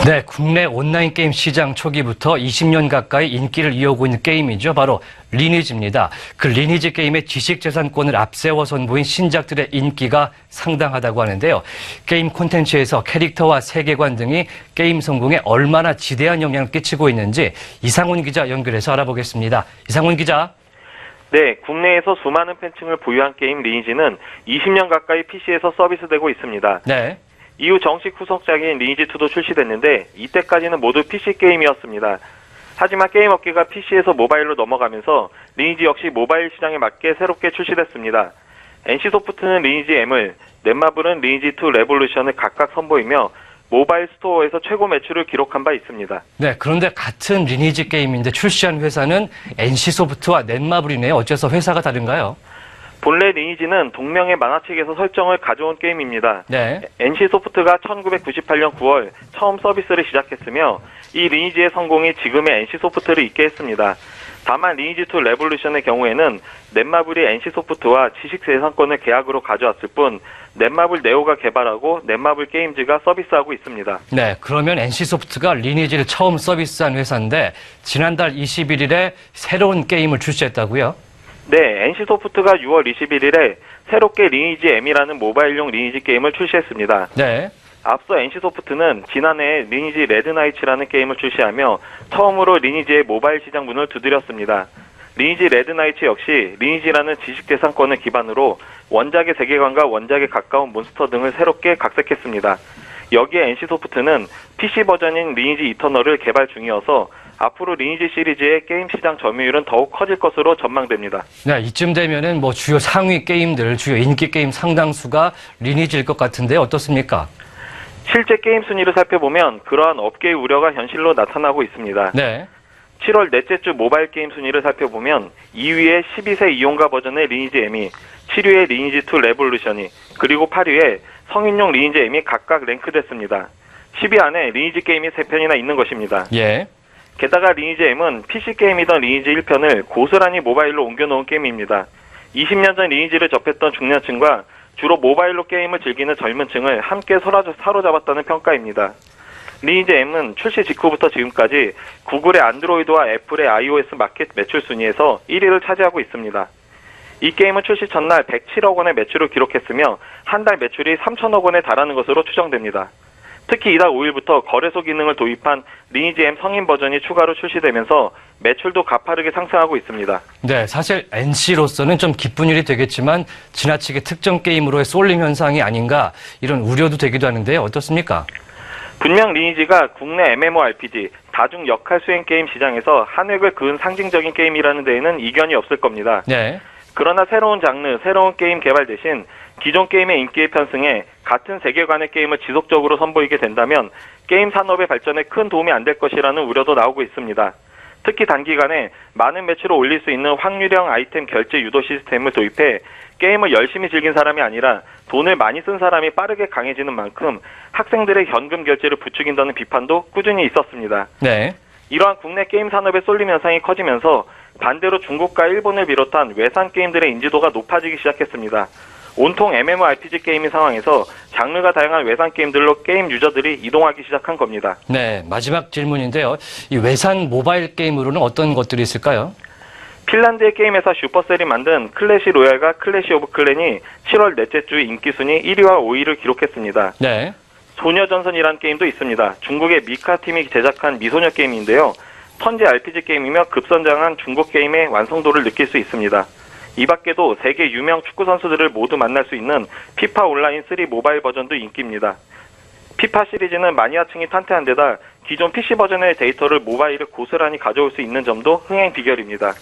네, 국내 온라인 게임 시장 초기부터 20년 가까이 인기를 이어오고 있는 게임이죠. 바로 리니지입니다. 그 리니지 게임의 지식재산권을 앞세워 선보인 신작들의 인기가 상당하다고 하는데요. 게임 콘텐츠에서 캐릭터와 세계관 등이 게임 성공에 얼마나 지대한 영향을 끼치고 있는지 이상훈 기자 연결해서 알아보겠습니다. 이상훈 기자. 네, 국내에서 수많은 팬층을 보유한 게임 리니지는 20년 가까이 PC에서 서비스되고 있습니다. 네. 이후 정식 후속작인 리니지2도 출시됐는데 이때까지는 모두 PC 게임이었습니다. 하지만 게임 업계가 PC에서 모바일로 넘어가면서 리니지 역시 모바일 시장에 맞게 새롭게 출시됐습니다. NC소프트는 리니지 M을, 넷마블은 리니지2 레볼루션을 각각 선보이며 모바일 스토어에서 최고 매출을 기록한 바 있습니다. 네, 그런데 같은 리니지 게임인데 출시한 회사는 NC소프트와 넷마블이네요. 어째서 회사가 다른가요? 본래 리니지는 동명의 만화책에서 설정을 가져온 게임입니다. 네. NC소프트가 1998년 9월 처음 서비스를 시작했으며 이 리니지의 성공이 지금의 NC소프트를 있게 했습니다. 다만 리니지2 레볼루션의 경우에는 넷마블이 NC소프트와 지식재산권을 계약으로 가져왔을 뿐 넷마블 네오가 개발하고 넷마블 게임즈가 서비스하고 있습니다. 네, 그러면 NC소프트가 리니지를 처음 서비스한 회사인데 지난달 21일에 새로운 게임을 출시했다고요? 네, NC소프트가 6월 21일에 새롭게 리니지 M이라는 모바일용 리니지 게임을 출시했습니다. 네. 앞서 NC소프트는 지난해 리니지 레드나이츠라는 게임을 출시하며 처음으로 리니지의 모바일 시장 문을 두드렸습니다. 리니지 레드나이츠 역시 리니지라는 지식재산권을 기반으로 원작의 세계관과 원작에 가까운 몬스터 등을 새롭게 각색했습니다. 여기에 NC소프트는 PC 버전인 리니지 이터널을 개발 중이어서 앞으로 리니지 시리즈의 게임 시장 점유율은 더욱 커질 것으로 전망됩니다. 네, 이쯤 되면은 주요 상위 게임들, 주요 인기 게임 상당수가 리니지일 것 같은데 어떻습니까? 실제 게임 순위를 살펴보면 그러한 업계의 우려가 현실로 나타나고 있습니다. 네. 7월 넷째 주 모바일 게임 순위를 살펴보면 2위에 12세 이용가 버전의 리니지 M이, 7위에 리니지2 레볼루션이, 그리고 8위에 성인용 리니지 M이 각각 랭크됐습니다. 10위 안에 리니지 게임이 3편이나 있는 것입니다. 예. 게다가 리니지 M은 PC 게임이던 리니지 1편을 고스란히 모바일로 옮겨놓은 게임입니다. 20년 전 리니지를 접했던 중년층과 주로 모바일로 게임을 즐기는 젊은 층을 함께 사로잡았다는 평가입니다. 리니지 M은 출시 직후부터 지금까지 구글의 안드로이드와 애플의 iOS 마켓 매출 순위에서 1위를 차지하고 있습니다. 이 게임은 출시 전날 107억 원의 매출을 기록했으며 한 달 매출이 3천억 원에 달하는 것으로 추정됩니다. 특히 이달 5일부터 거래소 기능을 도입한 리니지 M 성인 버전이 추가로 출시되면서 매출도 가파르게 상승하고 있습니다. 네, 사실 NC로서는 좀 기쁜 일이 되겠지만 지나치게 특정 게임으로의 쏠림 현상이 아닌가 이런 우려도 되기도 하는데요. 어떻습니까? 분명 리니지가 국내 MMORPG, 다중 역할 수행 게임 시장에서 한 획을 그은 상징적인 게임이라는 데에는 이견이 없을 겁니다. 네. 그러나 새로운 장르, 새로운 게임 개발 대신 기존 게임의 인기의 편승에 같은 세계관의 게임을 지속적으로 선보이게 된다면 게임 산업의 발전에 큰 도움이 안 될 것이라는 우려도 나오고 있습니다. 특히 단기간에 많은 매출을 올릴 수 있는 확률형 아이템 결제 유도 시스템을 도입해 게임을 열심히 즐긴 사람이 아니라 돈을 많이 쓴 사람이 빠르게 강해지는 만큼 학생들의 현금 결제를 부추긴다는 비판도 꾸준히 있었습니다. 네. 이러한 국내 게임 산업의 쏠림 현상이 커지면서 반대로 중국과 일본을 비롯한 외산 게임들의 인지도가 높아지기 시작했습니다. 온통 MMORPG 게임인 상황에서 장르가 다양한 외산 게임들로 게임 유저들이 이동하기 시작한 겁니다. 네, 마지막 질문인데요. 이 외산 모바일 게임으로는 어떤 것들이 있을까요? 핀란드의 게임 회사 슈퍼셀이 만든 클래시 로얄과 클래시 오브 클랜이 7월 넷째 주 인기 순위 1위와 5위를 기록했습니다. 네. 소녀전선이라는 게임도 있습니다. 중국의 미카 팀이 제작한 미소녀 게임인데요. 턴제 RPG 게임이며 급선장한 중국 게임의 완성도를 느낄 수 있습니다. 이 밖에도 세계 유명 축구 선수들을 모두 만날 수 있는 피파 온라인 3 모바일 버전도 인기입니다. 피파 시리즈는 마니아층이 탄탄한 데다 기존 PC 버전의 데이터를 모바일에 고스란히 가져올 수 있는 점도 흥행 비결입니다.